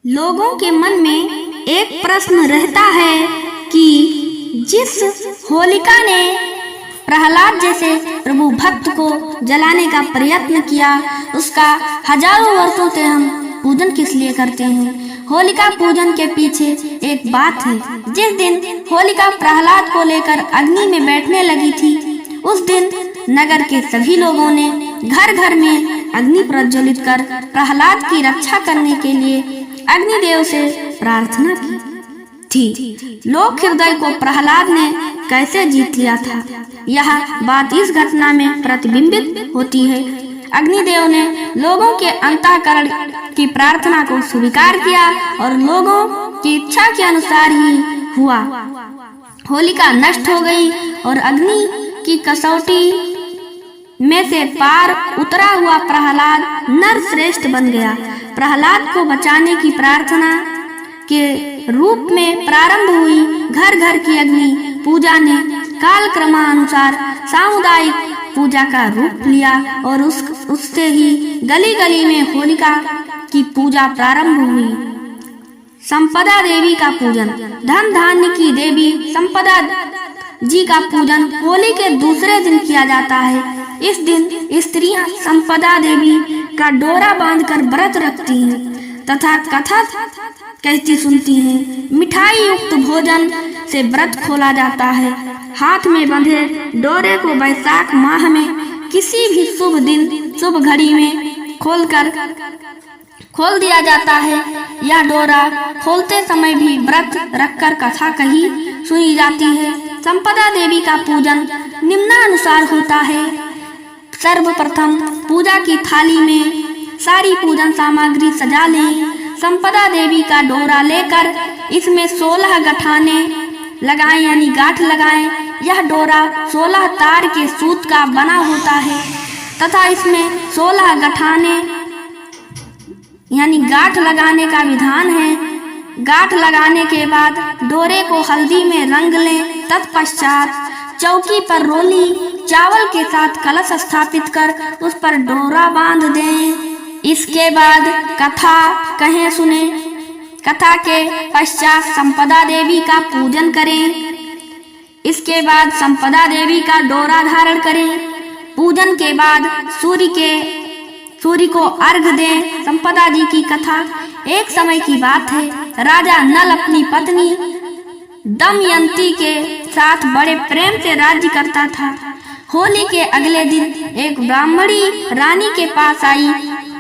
लोगों के मन में एक प्रश्न रहता है कि जिस होलिका ने प्रहलाद जैसे प्रभु भक्त को जलाने का प्रयत्न किया, उसका हजारों वर्षों से हम पूजन किस लिए करते हैं। होलिका पूजन के पीछे एक बात है। जिस दिन होलिका प्रहलाद को लेकर अग्नि में बैठने लगी थी, उस दिन नगर के सभी लोगों ने घर घर में अग्नि प्रज्वलित कर प्रहलाद की रक्षा करने के लिए अग्निदेव से प्रार्थना की थी। लोक हृदय को प्रहलाद ने कैसे जीत लिया था, यह बात इस घटना में प्रतिबिंबित होती है। अग्निदेव ने लोगों के अंतःकरण की प्रार्थना को स्वीकार किया और लोगों की इच्छा के अनुसार ही हुआ। होलिका नष्ट हो गई और अग्नि की कसौटी में से पार उतरा हुआ प्रहलाद नर श्रेष्ठ बन गया। प्रहलाद को बचाने की प्रार्थना के रूप में प्रारंभ हुई घर घर की अग्नि पूजा ने कालक्रमानुसार सामुदायिक पूजा का रूप लिया और उससे ही गली गली में होलिका की पूजा प्रारंभ हुई। संपदा देवी का पूजन। धन धान्य की देवी संपदा जी का पूजन होली के दूसरे दिन किया जाता है। इस दिन स्त्रियां संपदा देवी का डोरा बांधकर व्रत रखती हैं तथा कथा कहती सुनती हैं। मिठाई युक्त भोजन से व्रत खोला जाता है। हाथ में बंधे डोरे को वैशाख माह में किसी भी शुभ दिन शुभ घड़ी में खोल दिया जाता है। यह डोरा खोलते समय भी व्रत रखकर कथा कही सुनी जाती है। संपदा देवी का पूजन निम्नानुसार होता है। सर्वप्रथम पूजा की थाली में सारी पूजन सामग्री सजा लें। संपदा देवी का डोरा लेकर इसमें 16 गठाने लगाएं यानी गांठ लगाएं। यह डोरा 16 तार के सूत का बना होता है तथा इसमें 16 गठाने यानी गांठ लगाने का विधान है। गांठ लगाने के बाद डोरे को हल्दी में रंग लें। तत्पश्चात चौकी पर रोली चावल के साथ कलश स्थापित कर उस पर डोरा बांध दें। इसके बाद कथा कहें सुने। कथा के पश्चात संपदा देवी का पूजन करें। इसके बाद संपदा देवी का डोरा धारण करें। पूजन के बाद सूर्य को अर्घ दें। संपदा जी की कथा। एक समय की बात है, राजा नल अपनी पत्नी दमयंती के साथ बड़े प्रेम से राज्य करता था। होली के अगले दिन एक ब्राह्मणी रानी के पास आई।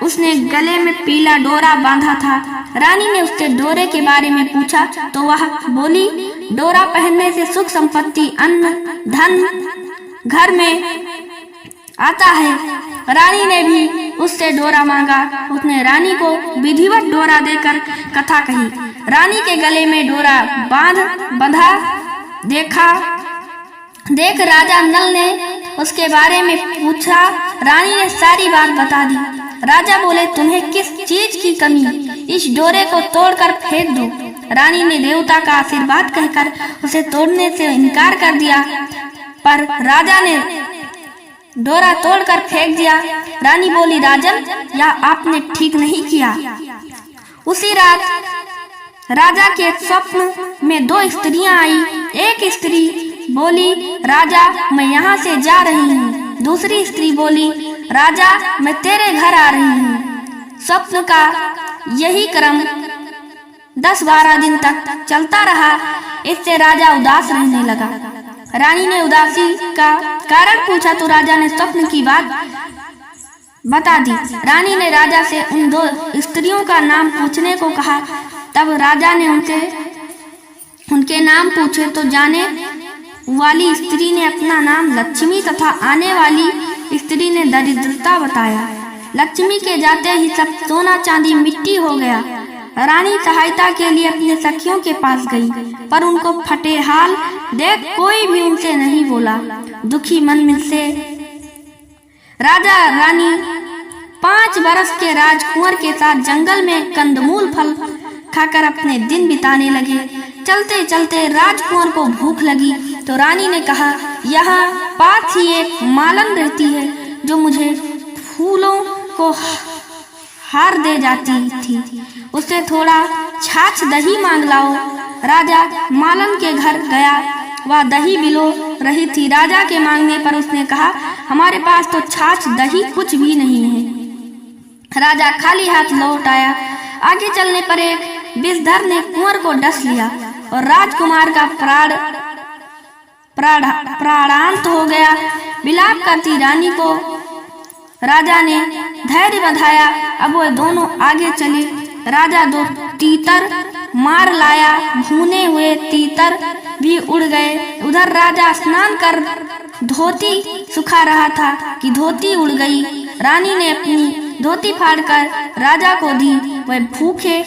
उसने गले में पीला डोरा बांधा था। रानी ने उससे डोरे के बारे में पूछा तो वह बोली, डोरा पहनने से सुख संपत्ति अन्न धन घर में आता है। रानी ने भी उससे डोरा मांगा। उसने रानी को विधिवत डोरा देकर कथा कही। रानी के गले में डोरा बंधा देख राजा नल ने उसके बारे में पूछा। रानी ने सारी बात बता दी। राजा बोले, तुम्हें किस चीज की कमी, इस डोरे को तोड़कर फेंक दो। रानी ने देवता का आशीर्वाद कहकर उसे तोड़ने से इनकार कर दिया, पर राजा ने डोरा तोड़कर फेंक दिया। रानी बोली, राजन, यह आपने ठीक नहीं किया। उसी रात राजा के स्वप्न में 2 स्त्रियां आई। एक स्त्री बोली, राजा, मैं यहाँ से जा रही हूँ। दूसरी स्त्री बोली, राजा, मैं तेरे घर आ रही हूँ। स्वप्न का यही क्रम 10-12 दिन तक चलता रहा। इससे राजा उदास रहने लगा। रानी ने उदासी का कारण पूछा तो राजा ने स्वप्न की बात बता दी। रानी ने राजा से उन 2 स्त्रियों का नाम पूछने को कहा। तब राजा ने उनके नाम पूछे तो जाने वाली स्त्री ने अपना नाम लक्ष्मी तथा आने वाली स्त्री ने दरिद्रता बताया। लक्ष्मी के जाते ही सब सोना चांदी मिट्टी हो गया। रानी सहायता के लिए अपने सखियों के पास गई, पर उनको फटे हाल देख कोई भी उनसे नहीं बोला। दुखी मन में से राजा रानी 5 बरस के राजकुंवर के साथ जंगल में कंदमूल फल खाकर अपने दिन बिताने लगे। चलते चलते राजकुंवर को भूख लगी तो रानी ने कहा, यहाँ पास ही एक मालन रहती है जो मुझे फूलों को हार दे जाती थी। उससे थोड़ा छाछ दही मांग लाओ। राजा मालन के घर गया, वह दही बिलो रही थी। राजा के मांगने पर उसने कहा, हमारे पास तो छाछ दही कुछ भी नहीं है। राजा खाली हाथ लौट आया। आगे चलने पर एक विषधर ने कुंवर को डस लिया और राजकुमार का प्राणांत हो गया। विलाप करती रानी को राजा ने धैर्य बंधाया। अब वो दोनों आगे चले। राजा 2 तीतर मार लाया, भुने हुए तीतर भी उड़ गए। उधर राजा स्नान कर धोती सुखा रहा था कि धोती उड़ गई। रानी ने अपनी धोती फाड़कर राजा को दी। वह भूखे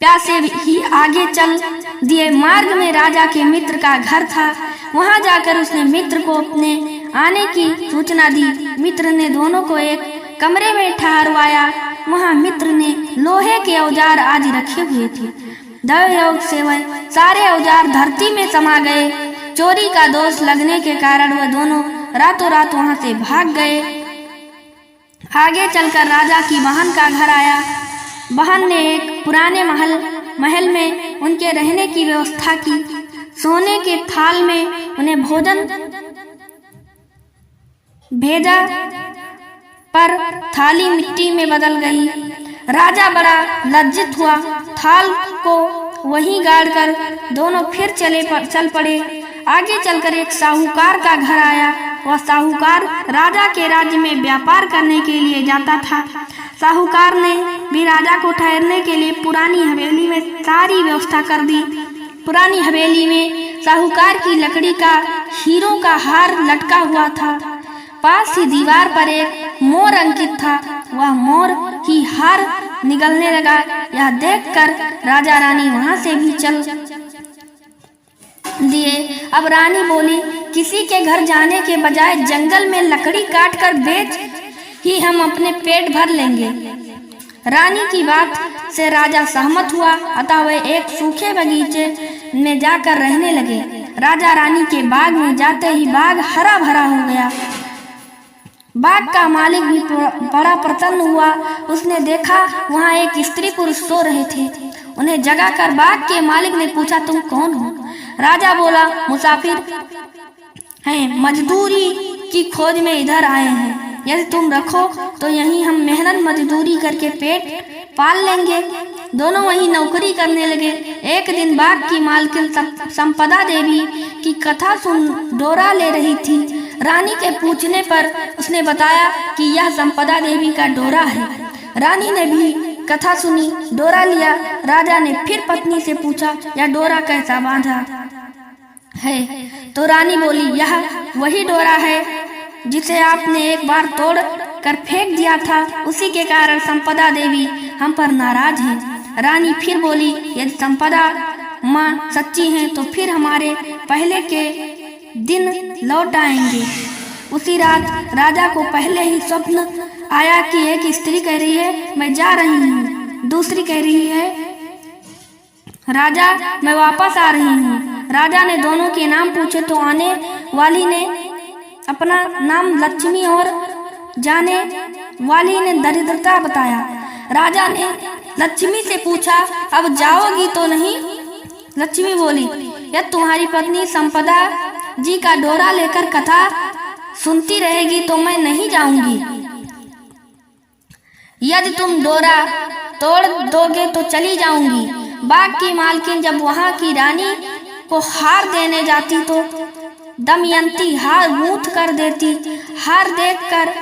प्यासे ही आगे चल दिए। मार्ग में राजा के मित्र का घर था। वहां जाकर उसने मित्र को अपने आने की सूचना दी। मित्र ने दोनों को एक कमरे में ठहरवाया। वहां मित्र ने लोहे के औजार आदि रखे हुए थे। दैव योग से वह सारे औजार धरती में समा गए। चोरी का दोष लगने के कारण वह दोनों रातों रात वहां से भाग गए। आगे चलकर राजा की बहन का घर आया। बहन ने एक पुराने महल में उनके रहने की व्यवस्था की। सोने के थाल में उन्हें भोजन भेजा, पर थाली मिट्टी में बदल गई। राजा बड़ा लज्जित हुआ। थाल को वहीं गाड़कर दोनों फिर चल पड़े। आगे चलकर एक साहूकार का घर आया। वह साहूकार राजा के राज्य में व्यापार करने के लिए जाता था। साहूकार ने भी राजा को ठहरने के लिए पुरानी हवेली में सारी व्यवस्था कर दी। पुरानी हवेली में साहूकार की लकड़ी का हीरों का हार लटका हुआ था। पास ही दीवार पर एक मोर अंकित था। वह मोर की हार निगलने लगा। यह देखकर राजा रानी वहां से भी चल दिए। अब रानी बोली, किसी के घर जाने के बजाय जंगल में लकड़ी काट कर बेच ही हम अपने पेट भर लेंगे। रानी की बात से राजा सहमत हुआ। अतः वह एक सूखे बगीचे में जाकर रहने लगे। राजा रानी के बाग में जाते ही बाग हरा भरा हो गया। बाग का मालिक भी बड़ा प्रसन्न हुआ। उसने देखा वहाँ एक स्त्री पुरुष सो रहे थे। उन्हें जगाकर बाग के मालिक ने पूछा, तुम कौन हो? राजा बोला, मुसाफिर हैं, मजदूरी की खोज में इधर आए हैं। यदि तुम रखो तो यहीं हम मेहनत मजदूरी करके पेट पाल लेंगे। दोनों वहीं नौकरी करने लगे। एक दिन बाग की मालकिन संपदा देवी की कथा सुन डोरा ले रही थी। रानी के पूछने पर उसने बताया कि यह संपदा देवी का डोरा है। रानी ने भी कथा सुनी, डोरा लिया। राजा ने फिर पत्नी से पूछा, यह डोरा कैसा बांधा है? तो रानी बोली, यह वही डोरा है जिसे आपने एक बार तोड़ कर फेंक दिया था। उसी के कारण संपदा देवी हम पर नाराज है। रानी फिर बोली, यदि संपदा माँ सच्ची हैं तो फिर हमारे पहले के दिन लौट आएंगे। उसी रात राजा को पहले ही स्वप्न आया कि एक स्त्री कह रही है, मैं जा रही हूँ। दूसरी कह रही है, राजा मैं वापस आ रही हूँ। राजा ने दोनों के नाम पूछे तो आने वाली ने अपना नाम लक्ष्मी और जाने वाली ने दरिद्रता बताया। राजा ने लक्ष्मी से पूछा, अब जाओगी तो नहीं? लक्ष्मी बोली, यदि तुम्हारी पत्नी संपदा जी का डोरा लेकर कथा सुनती रहेगी तो मैं नहीं जाऊंगी। यदि तुम डोरा तोड़ दोगे तो चली जाऊंगी। बाग की मालकिन जब वहां की रानी को हार देने जाती तो दमयंती हार गूंथ कर देती। हार देखकर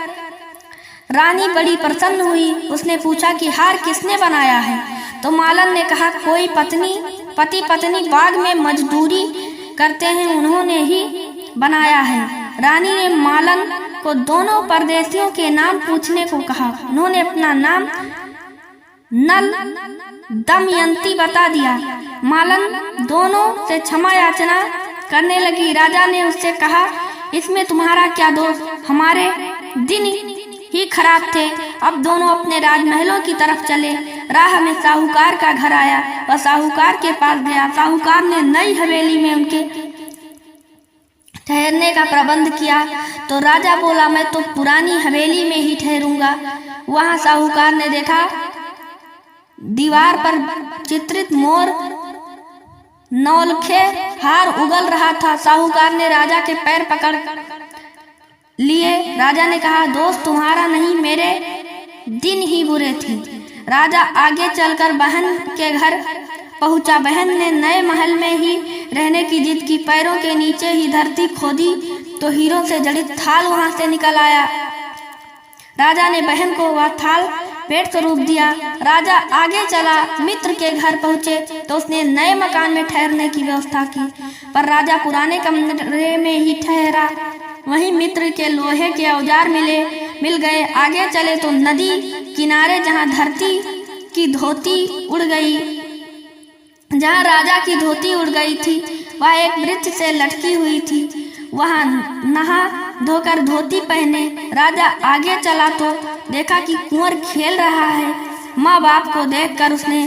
रानी बड़ी प्रसन्न हुई। उसने पूछा कि हार किसने बनाया है? तो मालन ने कहा, कोई पति पत्नी बाग में मजदूरी करते हैं, उन्होंने ही बनाया है। रानी ने मालन को दोनों परदेशियों के नाम पूछने को कहा। उन्होंने अपना नाम नल दमयंती बता दिया। मालन दोनों से क्षमा याचना करने लगी। राजा ने उससे कहा, इसमें तुम्हारा क्या दोष? हमारे दिन ही खराब थे। अब दोनों अपने राजमहलों की तरफ चले। राह में साहूकार का घर आया। वह साहूकार के पास गया। साहूकार ने नई हवेली में उनके ठहरने का प्रबंध किया तो राजा बोला, मैं तो पुरानी हवेली में ही ठहरूंगा। वहां साहूकार ने देखा दीवार पर चित्रित मोर नौलखे हार उगल रहा था। साहूकार ने राजा के पैर पकड़ लिए। राजा ने कहा, दोस्त तुम्हारा नहीं, मेरे दिन ही बुरे थे। राजा आगे चलकर बहन के घर पहुंचा। बहन ने नए महल में ही रहने की जिद की। पैरों के नीचे ही धरती खोदी तो हीरों से जड़ित थाल वहां से निकल आया। राजा ने बहन को वह थाल भेंट स्वरूप दिया। राजा आगे चला, मित्र के घर पहुंचे तो उसने नए मकान में ठहरने की व्यवस्था की, पर राजा पुराने कमरे में ही ठहरा। वहीं मित्र के लोहे के औजार मिल गए। आगे चले तो नदी किनारे जहां धरती की धोती उड़ गई, जहां राजा की धोती उड़ गई थी, वह एक वृक्ष से लटकी हुई थी। वहां नहा धोकर धोती पहने राजा आगे चला तो देखा कि कुंवर खेल रहा है। माँ बाप को देखकर उसने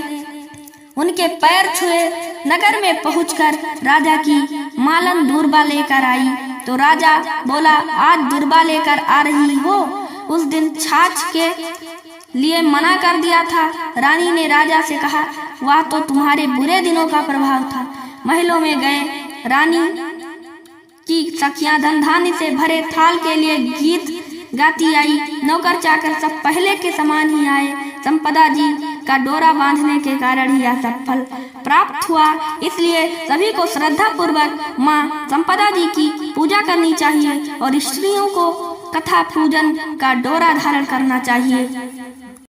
उनके पैर छुए। नगर में पहुंचकर राजा की मालन दूर्बा लेकर आई तो राजा बोला, आज दूर्बा लेकर आ रही हो? उस दिन छाछ के लिए मना कर दिया था। रानी ने राजा से कहा, वह तो तुम्हारे बुरे दिनों का प्रभाव था। महलों में गए। रानी की सखियां धन धान्य से भरे थाल के लिए गीत गाती आई। नौकर चाकर सब पहले के समान ही आए। संपदा जी का डोरा बांधने के कारण ही यह सब फल प्राप्त हुआ। इसलिए सभी को श्रद्धा पूर्वक माँ संपदा जी की पूजा करनी चाहिए और स्त्रियों को कथा पूजन का डोरा धारण करना चाहिए।